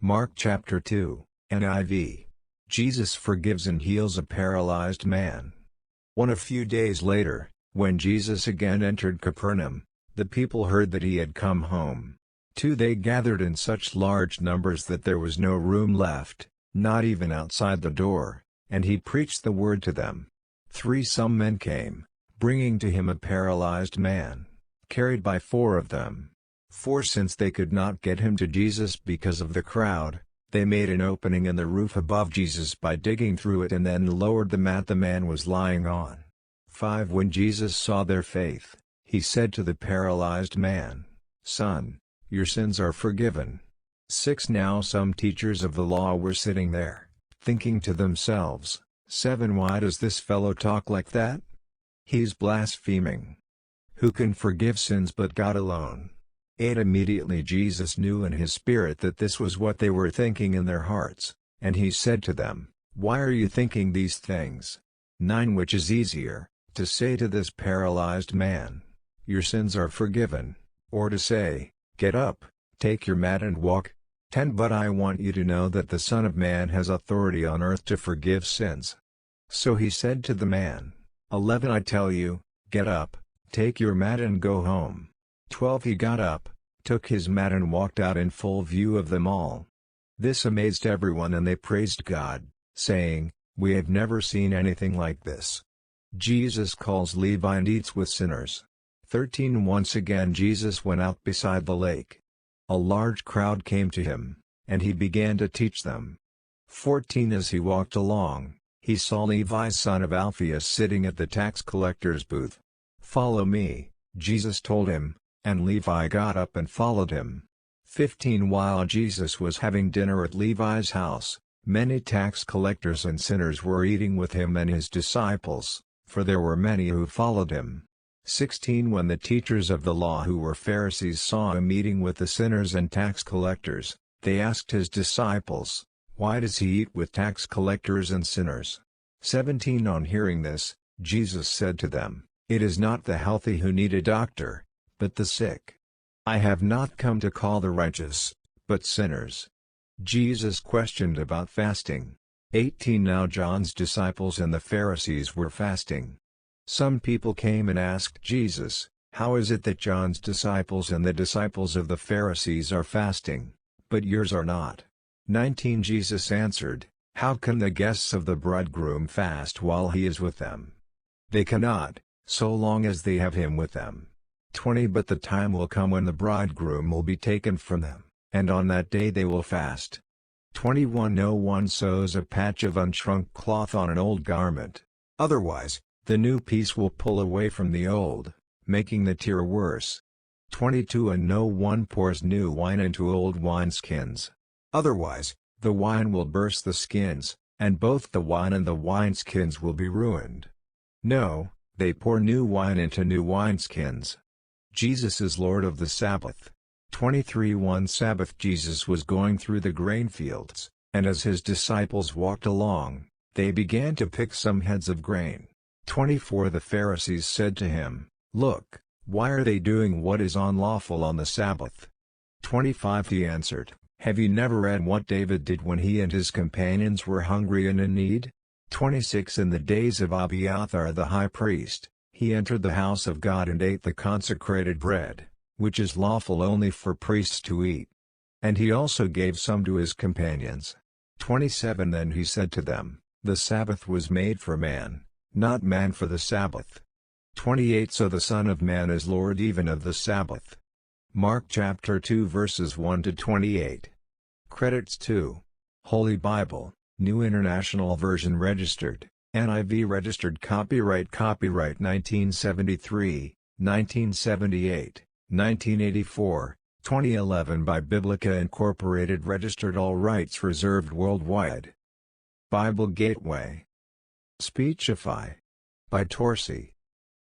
Mark chapter 2, NIV. Jesus forgives and heals a paralyzed man. A few days later, when Jesus again entered Capernaum, the people heard that he had come home. They gathered in such large numbers that there was no room left, not even outside the door, and he preached the word to them. Some men came, bringing to him a paralyzed man, carried by 4 of them. Since they could not get him to Jesus because of the crowd, they made an opening in the roof above Jesus by digging through it and then lowered the mat the man was lying on. When Jesus saw their faith, he said to the paralyzed man, "Son, your sins are forgiven." Now some teachers of the law were sitting there, thinking to themselves, Why does this fellow talk like that? He's blaspheming. Who can forgive sins but God alone? Immediately Jesus knew in his spirit that this was what they were thinking in their hearts, and he said to them, "Why are you thinking these things? Which is easier, to say to this paralyzed man, 'Your sins are forgiven,' or to say, 'Get up, take your mat and walk'? But I want you to know that the Son of Man has authority on earth to forgive sins." So he said to the man, 11 I tell you, get up, take your mat and go home. He got up, took his mat and walked out in full view of them all. This amazed everyone and they praised God, saying, "We have never seen anything like this." Jesus calls Levi and eats with sinners. 13 Once again Jesus went out beside the lake. A large crowd came to him, and he began to teach them. 14 As he walked along, he saw Levi's son of Alphaeus sitting at the tax collector's booth. "Follow me," Jesus told him, and Levi got up and followed him. 15 While Jesus was having dinner at Levi's house, many tax collectors and sinners were eating with him and his disciples, for there were many who followed him. 16 When the teachers of the law who were Pharisees saw him eating with the sinners and tax collectors, they asked his disciples, "Why does he eat with tax collectors and sinners?" 17 On hearing this, Jesus said to them, "It is not the healthy who need a doctor, but the sick. I have not come to call the righteous, but sinners." Jesus questioned about fasting. 18 Now John's disciples and the Pharisees were fasting. Some people came and asked Jesus, "How is it that John's disciples and the disciples of the Pharisees are fasting, but yours are not?" 19 Jesus answered, "How can the guests of the bridegroom fast while he is with them? They cannot, so long as they have him with them. 20 But the time will come when the bridegroom will be taken from them, and on that day they will fast." 21 No one sews a patch of unshrunk cloth on an old garment. Otherwise, the new piece will pull away from the old, making the tear worse. 22 And no one pours new wine into old wineskins. Otherwise, the wine will burst the skins, and both the wine and the wineskins will be ruined. No, they pour new wine into new wineskins. Jesus is Lord of the Sabbath. 23 One Sabbath Jesus was going through the grain fields, and as his disciples walked along, they began to pick some heads of grain. 24 The Pharisees said to him, "Look, why are they doing what is unlawful on the Sabbath?" 25 He answered, "Have you never read what David did when he and his companions were hungry and in need? 26 In the days of Abiathar the high priest, he entered the house of God and ate the consecrated bread, which is lawful only for priests to eat. And he also gave some to his companions." 27 Then he said to them, "The Sabbath was made for man, not man for the Sabbath." 28 So the Son of Man is Lord even of the Sabbath. Mark chapter 2 verses 1 to 28. Credits to Holy Bible, New International Version registered, NIV registered copyright 1973, 1978, 1984, 2011 by Biblica Incorporated registered all rights reserved worldwide. Bible Gateway. Speechify. By Torsi.